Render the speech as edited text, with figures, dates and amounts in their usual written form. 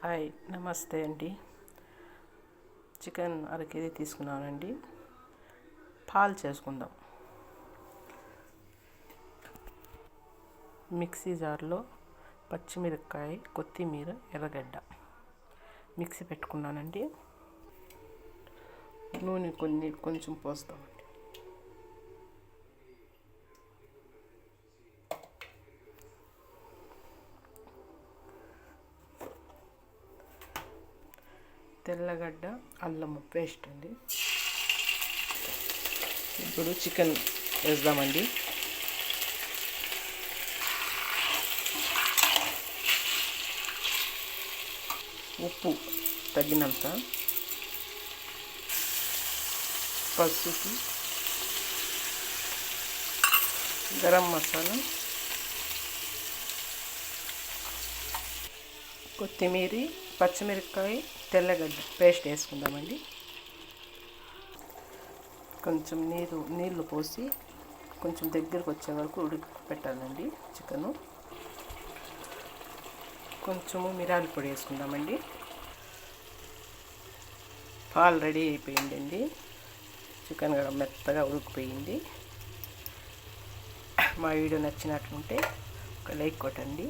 Hi నమస్తే అండి. Chicken అరకేజీ తీసుకున్నానండి. పాలు చేసుకుందాం. మిక్సీ జార్లో పచ్చిమిరపకాయ, కొత్తిమీర, ఎర్రగడ్డ మిక్సీ పెట్టుకున్నానండి. నూనె కొంచెం పోస్తామండి. తెల్లగడ్డ, అల్లం పేస్ట్ అండి. ఇప్పుడు చికెన్ వేద్దామండి. ఉప్పు తగినంత, పసుపు, గరం మసాలా, కొత్తిమీర, పచ్చిమిరపకాయ, తెల్లగడ్డ పేస్ట్ వేసుకుందామండి. కొంచెం నీళ్ళు పోసి కొంచెం దగ్గరకు వచ్చే వరకు పెట్టాలండి చికెను. కొంచెము మిరియాల పొడి వేసుకుందామండి. పాలు రెడీ అయిపోయిందండి. చికెన్ కూడా మెత్తగా ఉడికిపోయింది. మా వీడియో నచ్చినట్లుంటే ఒక లైక్ కొట్టండి.